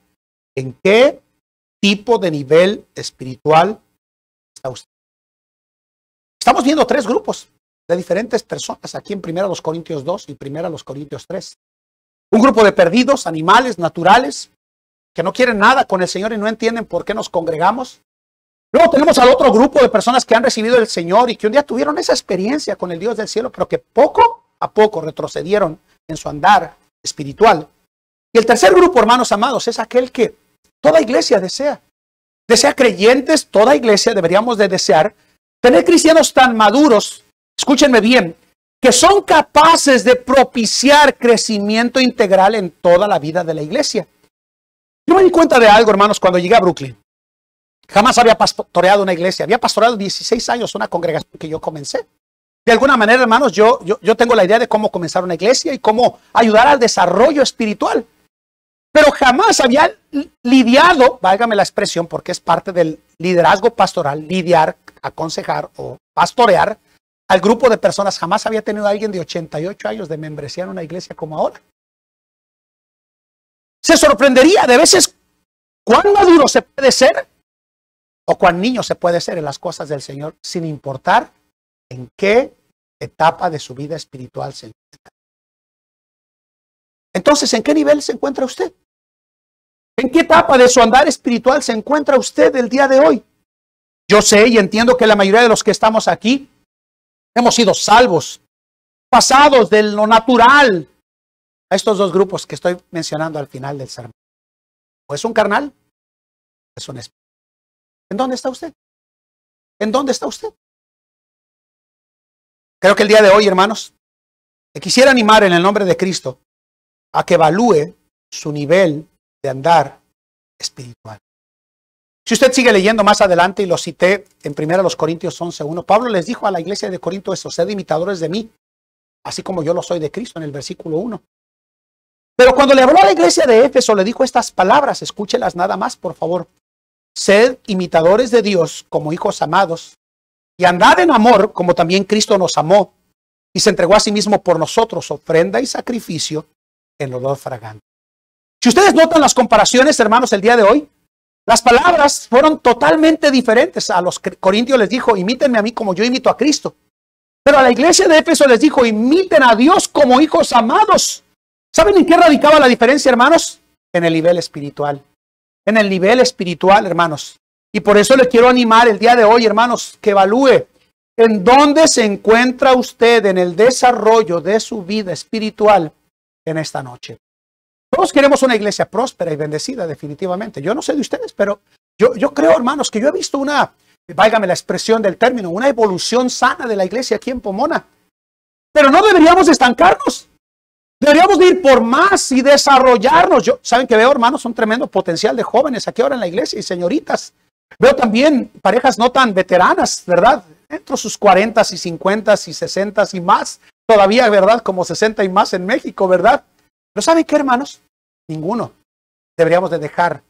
en qué tipo de nivel espiritual está usted. Estamos viendo tres grupos de diferentes personas aquí en 1 Corintios 2 y 1 Corintios 3. Un grupo de perdidos, animales, naturales, que no quieren nada con el Señor y no entienden por qué nos congregamos. Luego tenemos al otro grupo de personas que han recibido el Señor y que un día tuvieron esa experiencia con el Dios del cielo, pero que poco a poco retrocedieron en su andar espiritual. Y el tercer grupo, hermanos amados, es aquel que toda iglesia desea. Desea creyentes, toda iglesia deberíamos de desear tener cristianos tan maduros, escúchenme bien, que son capaces de propiciar crecimiento integral en toda la vida de la iglesia. Yo me di cuenta de algo, hermanos, cuando llegué a Brooklyn. Jamás había pastoreado una iglesia. Había pastoreado 16 años una congregación que yo comencé. De alguna manera, hermanos, yo tengo la idea de cómo comenzar una iglesia y cómo ayudar al desarrollo espiritual. Pero jamás había lidiado, válgame la expresión, porque es parte del liderazgo pastoral, lidiar, aconsejar o pastorear al grupo de personas. Jamás había tenido a alguien de 88 años de membresía en una iglesia como ahora. Se sorprendería de veces cuán maduro se puede ser o cuán niño se puede ser en las cosas del Señor, sin importar en qué etapa de su vida espiritual se encuentra. Entonces, ¿en qué nivel se encuentra usted? ¿En qué etapa de su andar espiritual se encuentra usted el día de hoy? Yo sé y entiendo que la mayoría de los que estamos aquí hemos sido salvos, pasados de lo natural a estos dos grupos que estoy mencionando al final del sermón. O es un carnal, o es un espíritu. ¿En dónde está usted? ¿En dónde está usted? Creo que el día de hoy, hermanos, le quisiera animar en el nombre de Cristo a que evalúe su nivel de andar espiritual. Si usted sigue leyendo más adelante, y lo cité en 1 Corintios 11:1, Pablo les dijo a la iglesia de Corinto eso: sed imitadores de mí, así como yo lo soy de Cristo, en el versículo 1. Pero cuando le habló a la iglesia de Éfeso, le dijo estas palabras, escúchelas nada más, por favor. Sed imitadores de Dios como hijos amados, y andad en amor como también Cristo nos amó, y se entregó a sí mismo por nosotros, ofrenda y sacrificio en olor fragante. Si ustedes notan las comparaciones, hermanos, el día de hoy, las palabras fueron totalmente diferentes. A los corintios les dijo, imítenme a mí como yo imito a Cristo. Pero a la iglesia de Éfeso les dijo, imiten a Dios como hijos amados. ¿Saben en qué radicaba la diferencia, hermanos? En el nivel espiritual. En el nivel espiritual, hermanos. Y por eso le quiero animar el día de hoy, hermanos, que evalúe en dónde se encuentra usted en el desarrollo de su vida espiritual en esta noche. Todos queremos una iglesia próspera y bendecida, definitivamente. Yo no sé de ustedes, pero yo creo, hermanos, que yo he visto válgame la expresión del término, una evolución sana de la iglesia aquí en Pomona. Pero no deberíamos estancarnos. Deberíamos de ir por más y desarrollarnos. Saben que veo, hermanos, un tremendo potencial de jóvenes aquí ahora en la iglesia y señoritas. Veo también parejas no tan veteranas, ¿verdad? Entre sus 40 y 50 y 60 y más. Todavía, ¿verdad? Como 60 y más en México, ¿verdad? Pero ¿saben qué, hermanos? Ninguno deberíamos de dejar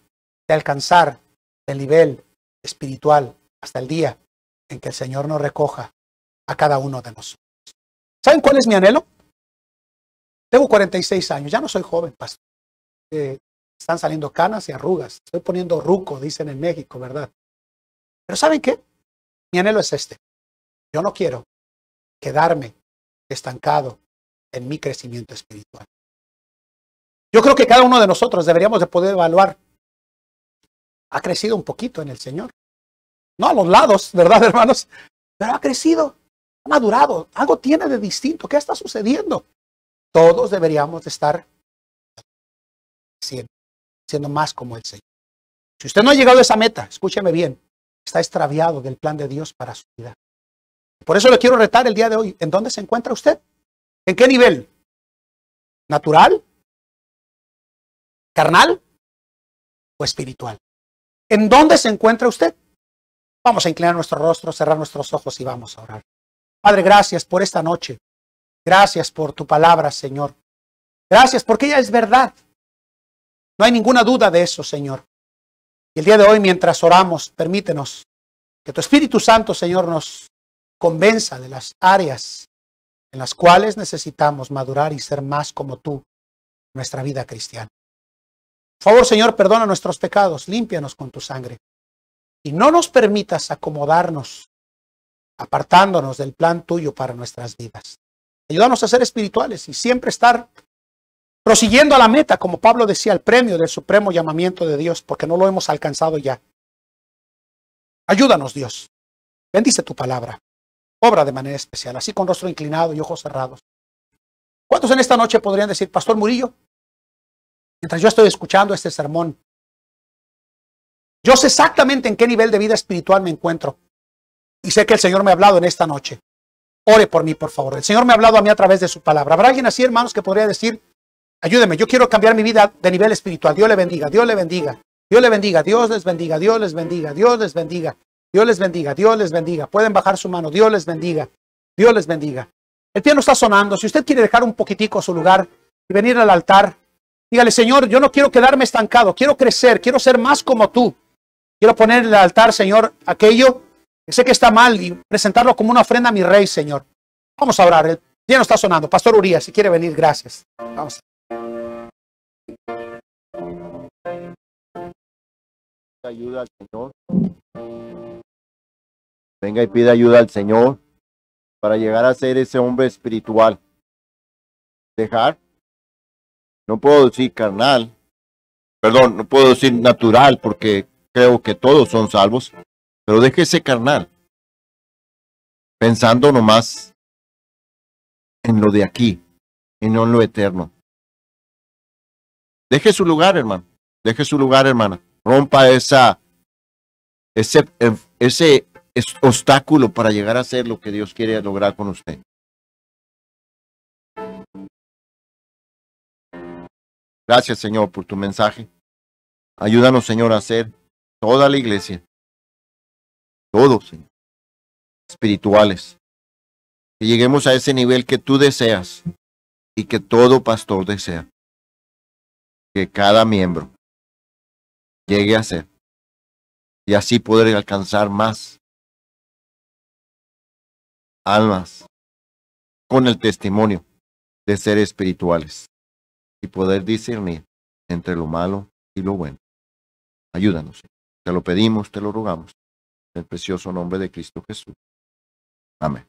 de alcanzar el nivel espiritual hasta el día en que el Señor nos recoja a cada uno de nosotros. ¿Saben cuál es mi anhelo? Tengo 46 años, ya no soy joven, pastor. Están saliendo canas y arrugas. Estoy poniendo ruco, dicen en México, ¿verdad? Pero ¿saben qué? Mi anhelo es este. Yo no quiero quedarme estancado en mi crecimiento espiritual. Yo creo que cada uno de nosotros deberíamos de poder evaluar. Ha crecido un poquito en el Señor. No a los lados, ¿verdad, hermanos? Pero ha crecido, ha madurado. Algo tiene de distinto. ¿Qué está sucediendo? Todos deberíamos de estar siendo más como el Señor. Si usted no ha llegado a esa meta, escúcheme bien, está extraviado del plan de Dios para su vida. Por eso le quiero retar el día de hoy. ¿En dónde se encuentra usted? ¿En qué nivel? ¿Natural? ¿Carnal? ¿O espiritual? ¿En dónde se encuentra usted? Vamos a inclinar nuestro rostro, cerrar nuestros ojos y vamos a orar. Padre, gracias por esta noche. Gracias por tu palabra, Señor. Gracias porque ella es verdad. No hay ninguna duda de eso, Señor. Y el día de hoy, mientras oramos, permítenos que tu Espíritu Santo, Señor, nos convenza de las áreas en las cuales necesitamos madurar y ser más como tú en nuestra vida cristiana. Por favor, Señor, perdona nuestros pecados, límpianos con tu sangre. Y no nos permitas acomodarnos, apartándonos del plan tuyo para nuestras vidas. Ayúdanos a ser espirituales y siempre estar prosiguiendo a la meta, como Pablo decía, el premio del supremo llamamiento de Dios, porque no lo hemos alcanzado ya. Ayúdanos, Dios. Bendice tu palabra. Obra de manera especial, así con rostro inclinado y ojos cerrados. ¿Cuántos en esta noche podrían decir, Pastor Murillo, mientras yo estoy escuchando este sermón, yo sé exactamente en qué nivel de vida espiritual me encuentro? Y sé que el Señor me ha hablado en esta noche. Ore por mí, por favor. El Señor me ha hablado a mí a través de su palabra. ¿Habrá alguien así, hermanos, que podría decir, ayúdeme, yo quiero cambiar mi vida de nivel espiritual? Dios le bendiga, Dios le bendiga, Dios le bendiga, Dios les bendiga, Dios les bendiga, Dios les bendiga, Dios les bendiga, Dios les bendiga. Pueden bajar su mano, Dios les bendiga, Dios les bendiga. El piano está sonando. Si usted quiere dejar un poquitico su lugar y venir al altar, dígale, Señor, yo no quiero quedarme estancado, quiero crecer, quiero ser más como tú. Quiero poner en el altar, Señor, aquello que sé que está mal y presentarlo como una ofrenda a mi Rey, Señor. Vamos a orar. El piano está sonando. Pastor Urias, si quiere venir, gracias. Vamos. Ayuda al Señor. Venga y pida ayuda al Señor para llegar a ser ese hombre espiritual. Dejar, no puedo decir carnal, perdón, no puedo decir natural porque creo que todos son salvos, pero déjese carnal, pensando nomás en lo de aquí y no en lo eterno. Deje su lugar, hermano, deje su lugar, hermana. Rompa ese obstáculo para llegar a ser lo que Dios quiere lograr con usted. Gracias, Señor, por tu mensaje. Ayúdanos, Señor, a hacer toda la iglesia, todos, Señor, espirituales. Que lleguemos a ese nivel que tú deseas y que todo pastor desea. Que cada miembro llegue a ser y así poder alcanzar más almas con el testimonio de ser espirituales y poder discernir entre lo malo y lo bueno. Ayúdanos. Te lo pedimos, te lo rogamos. En el precioso nombre de Cristo Jesús. Amén.